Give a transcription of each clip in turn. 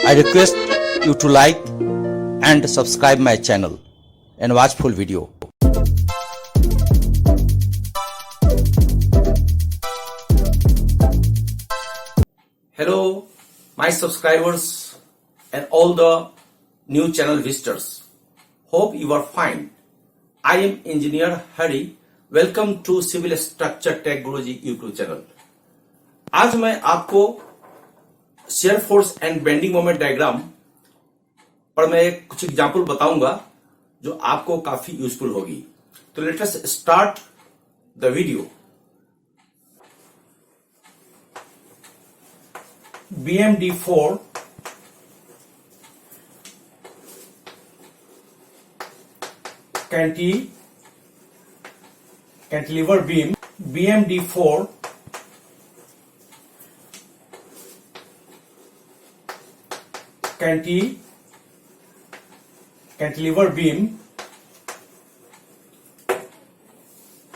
I request you to like and subscribe my channel and watch full video. Hello, my subscribers and all the new channel visitors. Hope you are fine. I am Engineer Hari. Welcome to Civil Structure Tech Guruji YouTube channel. आज मैं आपको shear force and bending moment diagram पर मैं कुछ example बताऊंगा जो आपको काफी यूजफुल होगी. तो let us start the video. BMD4 cantilever beam, BMD4 cantilever beam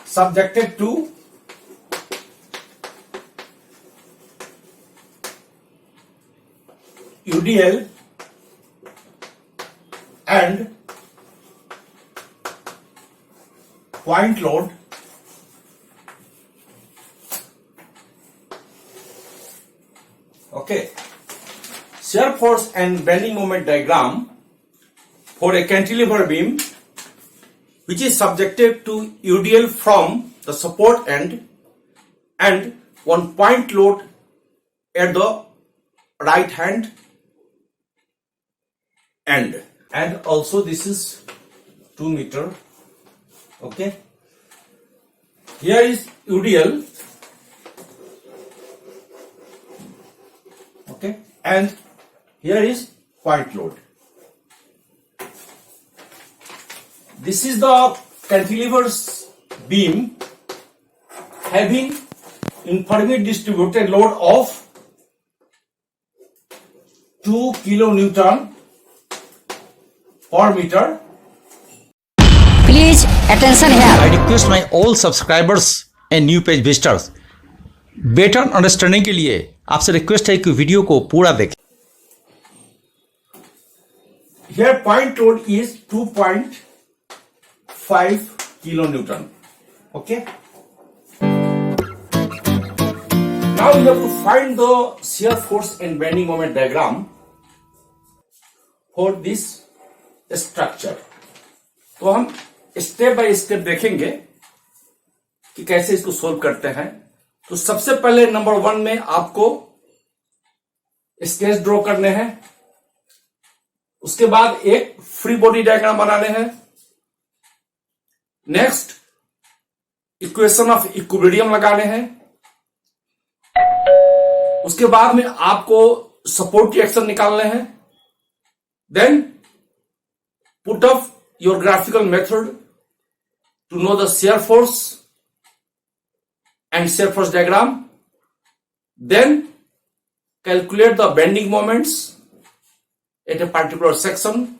subjected to UDL and point load okay. Shear force and bending moment diagram for a cantilever beam which is subjected to UDL from the support end and one point load at the right hand end, and also this is 2 meter. Okay, here is UDL, okay, and here is point load. This is the cantilever's beam having uniformly distributed load of 2 kilonewton per meter. Please attention here. I request my all subscribers and new page visitors better understanding के लिए आपसे request है कि video को पूरा देखें. Here point load is 2.5 kilonewton. Okay. Now you have to find the shear force and bending moment diagram for this structure. तो हम स्टेप बाय स्टेप देखेंगे कि कैसे इसको सोल्व करते हैं. तो सबसे पहले नंबर 1 में आपको स्केच ड्रॉ करने हैं. उसके बाद एक फ्री बॉडी डायग्राम बनाने हैं. नेक्स्ट इक्वेशन ऑफ इक्विलिब्रियम लगाने हैं. उसके बाद में आपको सपोर्ट रिएक्शन निकालने हैं. Then put up your graphical method to know the shear force and shear force diagram. Then calculate the bending moments at a particular section.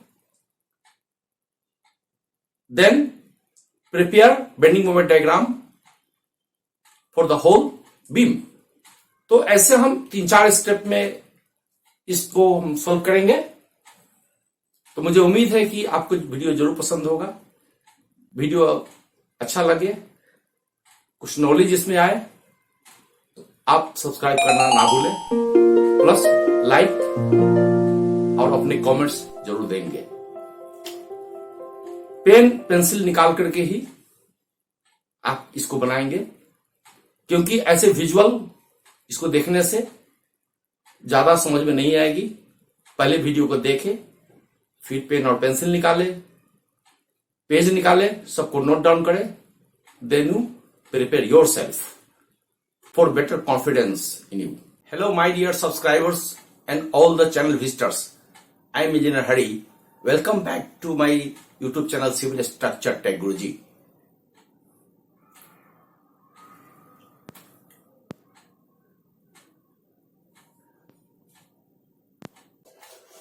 Then prepare bending moment diagram for the whole beam. तो ऐसे हम 3-4 step में इसको हम solve करेंगे. तो मुझे उम्मीद है कि आपको वीडियो जरूर पसंद होगा. वीडियो अच्छा लगे, कुछ नॉलेज इसमें आए तो आप सब्सक्राइब करना ना भूलें, प्लस लाइक और अपने कमेंट्स जरूर देंगे. पेन पेंसिल निकाल करके ही आप इसको बनाएंगे, क्योंकि ऐसे विजुअल इसको देखने से ज्यादा समझ में नहीं आएगी. पहले वीडियो को देखें, फिर पेन और पेंसिल निकाले, पेज निकाले, सबको नोट डाउन करें. Then you prepare yourself for better confidence in you. Hello my dear subscribers and all the channel visitors. I am Engineer Hari. Welcome back to my YouTube channel Civil Structure Tech Guruji.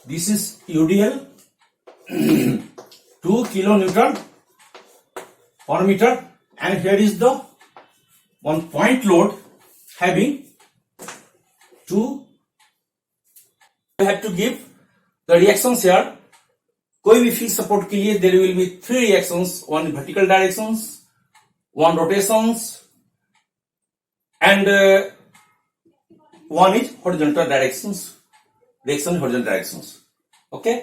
This is UDL 2 kilonewton per meter, and here is the one point load having 2 you have to give the reactions here, कोई भी fix support के लिए there will be 3 reactions, one vertical directions, one rotations and one is horizontal directions, horizontal directions. Okay,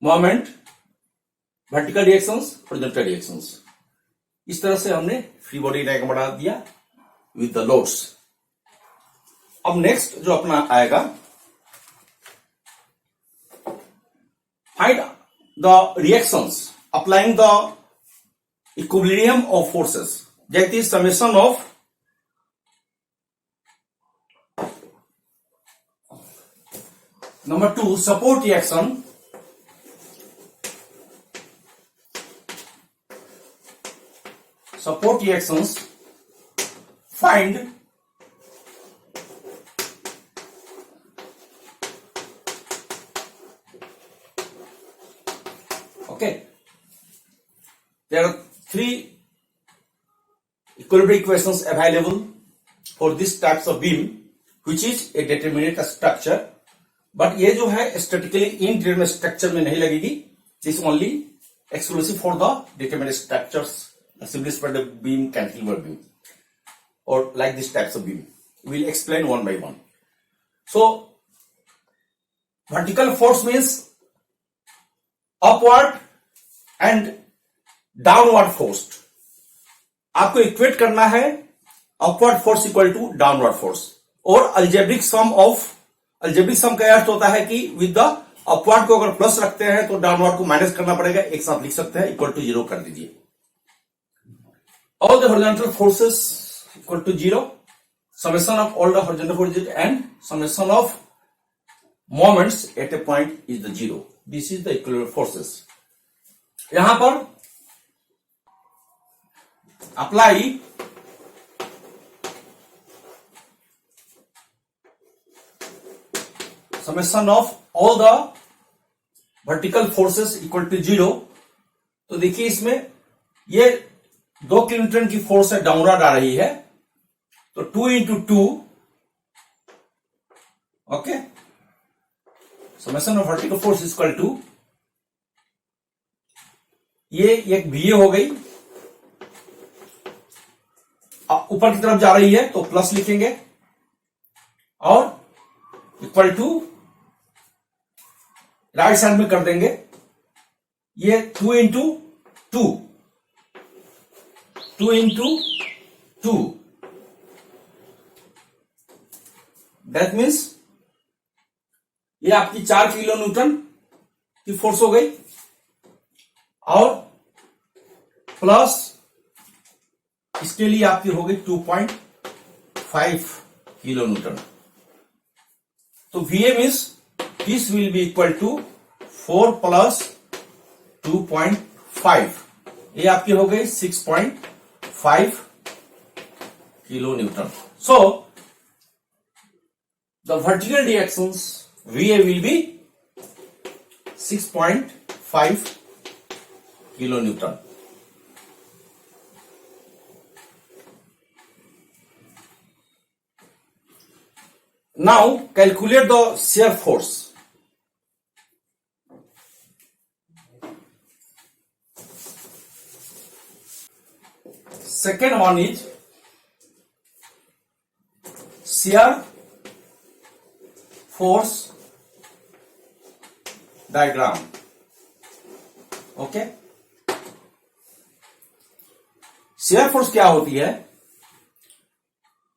moment, vertical reactions, horizontal reactions. इस तरह से हमने free body diagram बना दिया विद द लोड्स. अब नेक्स्ट जो अपना आएगा, find the reactions applying the equilibrium of forces, that is summation of number 2 support reaction, support reactions, find okay, there are 3 equilibrium equations available for this types of beam which is a determinate structure, but ये जो है statically indeterminate structure में नहीं लगेगी. This only exclusive for the determinate structures, simply spread beam, cantilever beam, और like this types of beam. Will explain one by one. So vertical force means upward and downward force. आपको equate करना है upward force equal to downward force, और algebraic sum of, algebraic sum का अर्थ होता है कि विद द अपवर्ड को अगर प्लस रखते हैं तो डाउनवर्ड को माइनस करना पड़ेगा. एक साथ लिख सकते हैं, इक्वल टू 0 कर दीजिए. All the horizontal forces equal to 0, summation of all the horizontal forces and summation of moments at a point is the 0. This is the equilibrium forces. यहां पर apply summation of all the vertical forces equal to 0. तो देखिए इसमें ये 2 kilonewton की force है, downward आ रही है, तो 2 into 2, okay, summation of vertical force equal to, ये एक VA हो गई, ऊपर की तरफ जा रही है तो प्लस लिखेंगे, और इक्वल टू राइट साइड में कर देंगे, ये 2 इंटू 2, 2 इंटू 2, दैट मीन्स ये आपकी 4 किलो न्यूटन की फोर्स हो गई, और प्लस इसके लिए आपकी हो गई 2.5 किलो न्यूटन. तो VA means this will be equal to 4 plus 2.5, ये आपकी हो गई 6.5 kilo newton. So the vertical reactions VA will be 6.5 kilo newton. Now calculate the shear force. Second one is shear force diagram. Okay, shear force क्या होती है?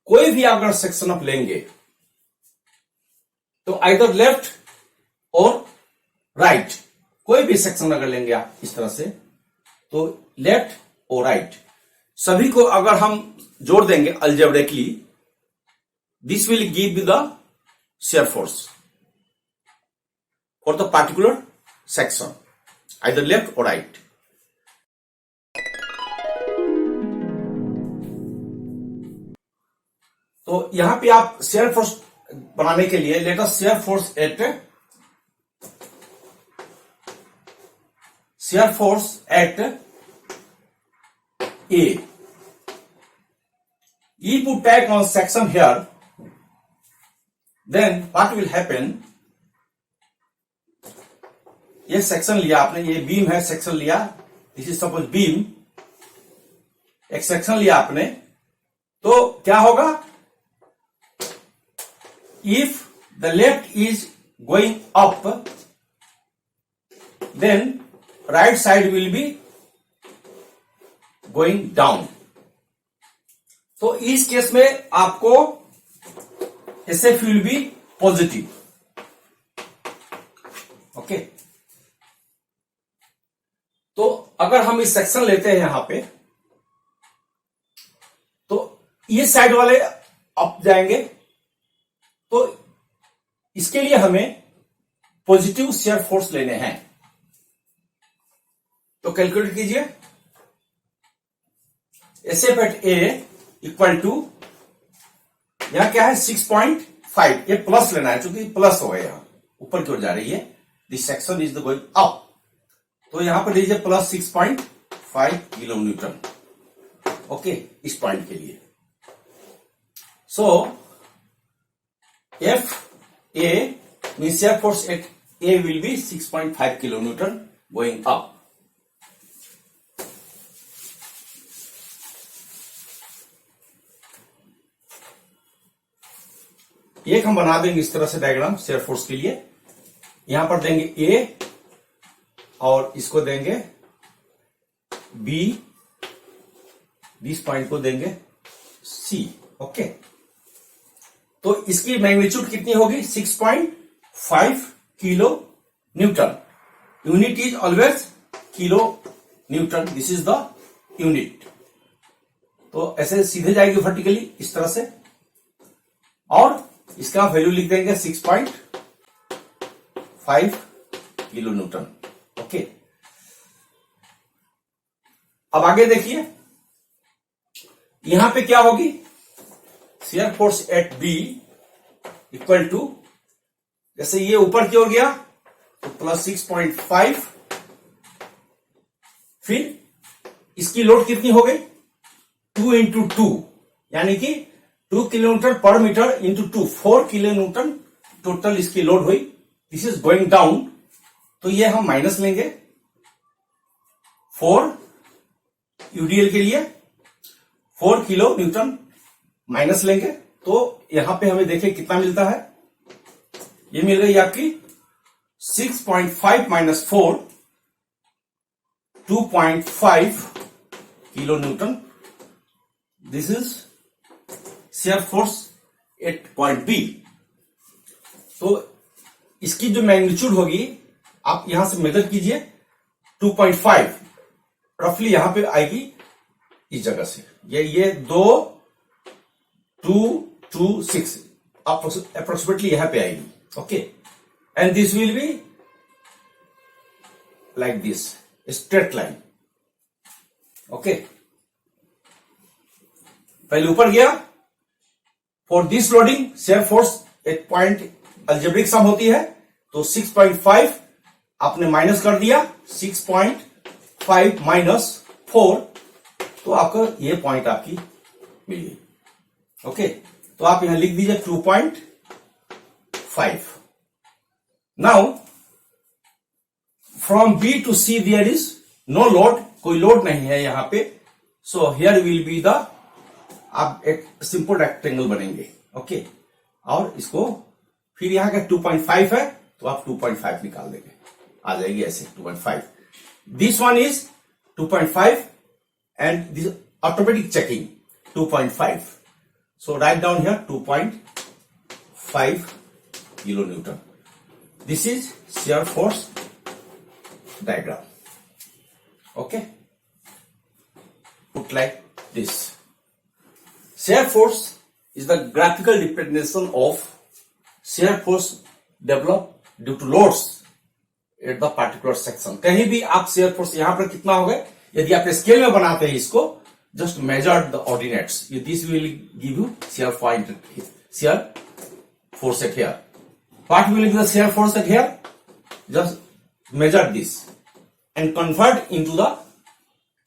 कोई भी अगर सेक्शन आप लेंगे तो आइदर लेफ्ट और राइट, कोई भी सेक्शन अगर लेंगे आप इस तरह से, तो लेफ्ट और राइट सभी को अगर हम जोड़ देंगे algebraically, this will give the shear force for the particular section, either left or right. तो यहां पे आप shear force बनाने के लिए let us shear force at A. E put tag on section here, then what will happen? ये section लिया आपने, ये बीम है, सेक्शन लिया, दिस इज सपोज बीम, एक सेक्शन लिया आपने, तो क्या होगा, if the left is going up then right side will be going down. तो इस केस में आपको SF will be positive. Okay, तो अगर हम इस सेक्शन लेते हैं यहां पे, तो ये साइड वाले अप जाएंगे, तो इसके लिए हमें पॉजिटिव शियर फोर्स लेने हैं। तो कैलकुलेट कीजिए, SF at A equal to, यहां क्या है 6.5, ये प्लस लेना है क्योंकि प्लस हो गया, यहां ऊपर की ओर जा रही है, this section is the going up, तो यहां पर लीजिए प्लस 6.5 किलो न्यूटन। ओके, इस पॉइंट के लिए। सो FA mean shear force eight A will be 6.5 kilo Newton going up. एक हम बना देंगे इस तरह से डायग्राम शियर फोर्स के लिए, यहां पर देंगे A और इसको देंगे B, इस पॉइंट को देंगे C। ओके, तो इसकी मैग्नीट्यूड कितनी होगी, 6.5 kilo Newton. Unit is always kilo Newton, this is the unit. तो ऐसे सीधे जाएगी वर्टिकली इस तरह से, और इसका वैल्यू लिख देंगे 6.5 किलो न्यूटन। ओके, अब आगे देखिए, यहां पे क्या होगी, shear force at B equal to, जैसे ये ऊपर की ओर गया तो प्लस 6.5, फिर इसकी लोड कितनी हो गई, 2 इंटू 2, यानी कि 2 किलोमीटर पर metre into 2, 4 kilo newton total इसकी लोड हुई। दिस इज गोइंग डाउन, तो ये हम माइनस लेंगे 4 UDL के लिए, 4 किलो न्यूटन माइनस लेंगे, तो यहां पे हमें देखिए कितना मिलता है, ये मिल गई आपकी 6.5 minus 4, 2.5 kilo Newton. This is shear force eight point B। तो इसकी जो मैग्नीट्यूड होगी, आप यहां से मेजर कीजिए, 2.5 रफली यहां पे आएगी इस जगह से, ये 2, 2, 2, 6 अप्रोक्सीमेटली यहां पे आएगी। Okay, and this will be like this, straight line. Okay, पहले ऊपर गया, for this loading shear force एक पॉइंट अल्जेब्रिक सम होती है, तो 6.5 आपने माइनस कर दिया, 6.5 माइनस 4, तो आपका ये पॉइंट आपकी मिल गई। ओके, तो आप यहां लिख दीजिए 2.5। Now from B to C there is no load, कोई लोड नहीं है यहां पे, so here will be the, आप एक सिंपल रेक्टेंगल बनेंगे। ओके, और इसको फिर यहां का 2.5 है, तो आप 2.5 निकाल देंगे, आ जाएगी ऐसे 2.5। This one is 2.5 and this automatic checking 2.5, so write down here 2.5 kilo Newton. This is shear force diagram. Okay, put like this. Shear force is the graphical representation of shear force developed due to loads at the particular section। कहीं भी आप shear force यहां पर कितना होगा, यदि आप scale में बनाते हैं इसको, just measure the ordinates, this will give you shear force at here। What will be the shear force at here? Just measure this and convert into the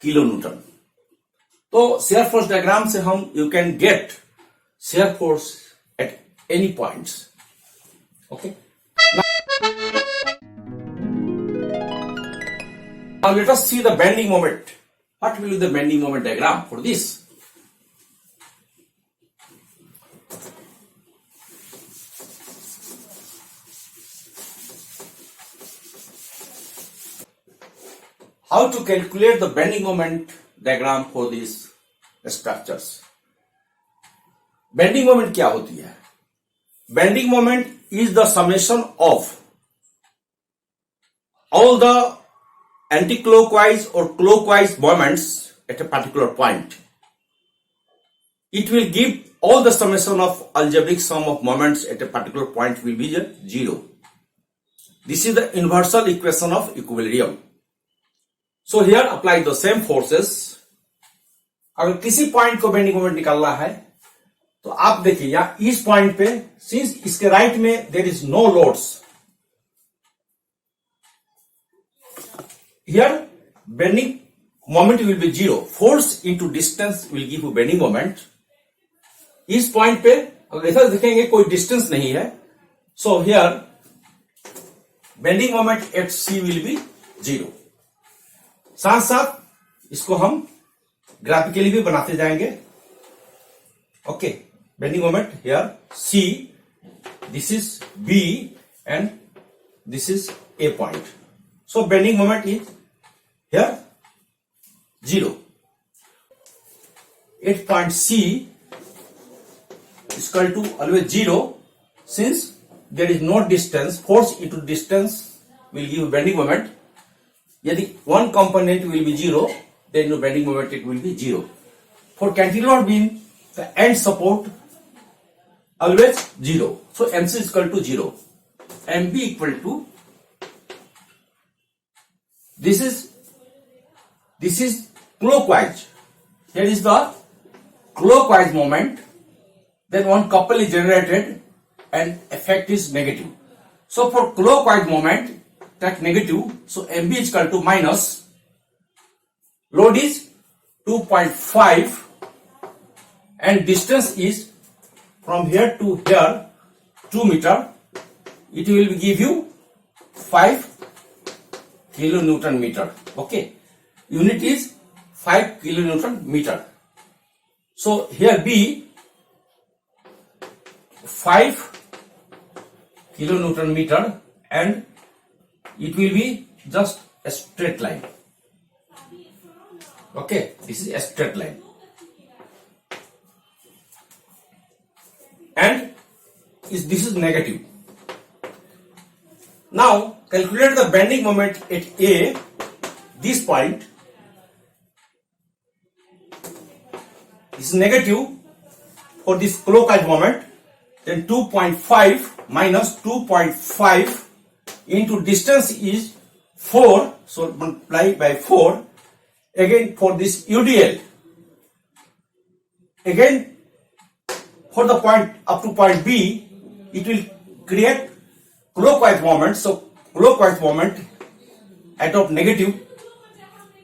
kilonewton। तो शेयर फोर्स डायग्राम से हम you can get shear force at any points. Okay, Now let us see the bending moment. What will be the bending moment diagram for this? How to calculate the bending moment diagram for these structures? Bending moment क्या होती है? Bending moment is the summation of all the anti-clockwise or clockwise moments at a particular point. It will give all the summation of algebraic sum of moments at a particular point will be 0. This is the universal equation of equilibrium. So here apply the same forces. अगर किसी point को bending moment निकालना है तो आप देखिए यहां इस पॉइंट पे सिंस इसके राइट में there is no loads, here bending moment will be 0. Force into distance will give you bending moment. इस पॉइंट पे अगर ऐसा देखेंगे कोई डिस्टेंस नहीं है, so here bending moment at C will be 0. साथ साथ इसको हम ग्राफिकली भी बनाते जाएंगे. Okay, bending moment here C, this is B and this is A point. So bending moment is here 0. At point C is equal to always 0 since there is no distance. Force into distance will give bending moment. यदि one component will be 0, then the bending moment it will be 0. For cantilever beam, the end support always 0. So MC is equal to 0. MB equal to this is clockwise. Here is the clockwise moment. Then one couple is generated and effect is negative. So for clockwise moment, take negative. So MB is equal to minus. Load is 2.5 and distance is from here to here 2 meter. It will give you 5 kilonewton meter. Okay. Unit is 5 kilonewton meter. So here B 5 kilonewton meter and it will be just a straight line. Okay, this is a straight line and this is negative. Now calculate the bending moment at A, this point. This is negative for this clockwise moment. Then 2.5 minus 2.5 into distance is 4, so multiply by 4. Again for this UDL, again for the point up to point B, it will create clockwise moment. So clockwise moment adopt negative.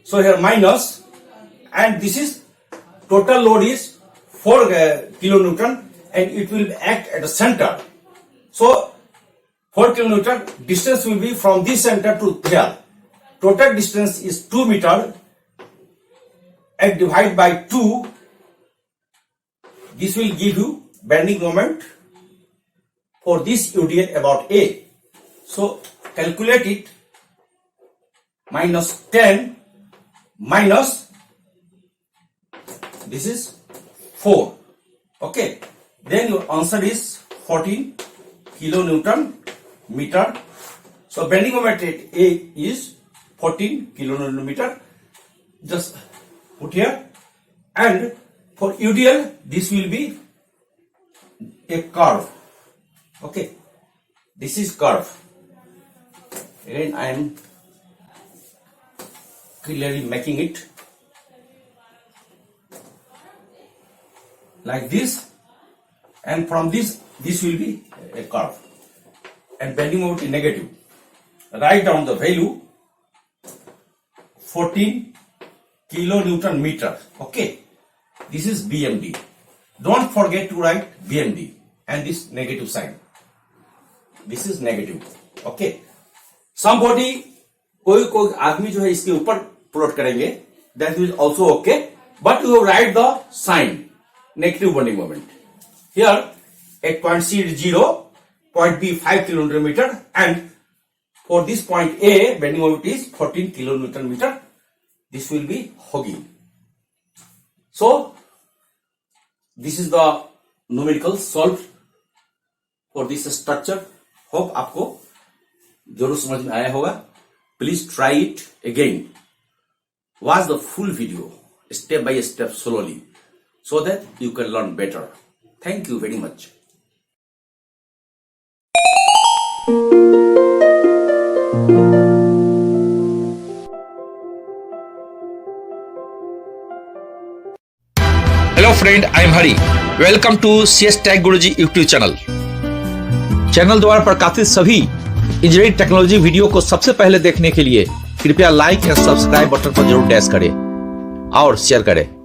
So here minus, and this is total load is 4 kilonewton. And it will act at the center. So 4 kilonewton distance will be from this center to here. Total distance is 2 meter and divide by 2. This will give you bending moment for this UDL about A. So calculate it. Minus 10 minus this is 4. Okay. Then your answer is 14 kilonewton meter. So bending moment at A is 14 kilonewton meter. Just put here. And for UDL, this will be a curve. Okay. This is curve. Again, I am clearly making it like this. And from this will be a curve and bending moment is negative. Write down the value 14 kilonewton meter. Okay, this is BMD. Don't forget to write BMD and this negative sign. This is negative. Okay, somebody कोई कोई आदमी जो है इसके ऊपर plot करेंगे, that is also okay, but you write the sign negative bending moment. Here at point C is 0, point B 5 kN, and for this point A, bending moment is 14 kN. This will be hogging. So, this is the numerical solved for this structure. Hope आपको जरूर समझ में आया होगा. Please try it again. Watch the full video step by step slowly so that you can learn better. Thank you very much. Hello friend, I am Hari. Welcome to CS Tech Guruji YouTube channel. Channel द्वारा प्रकाशित सभी engineering technology video को सबसे पहले देखने के लिए कृपया लाइक या सब्सक्राइब बटन पर जरूर डैश करें और शेयर करें.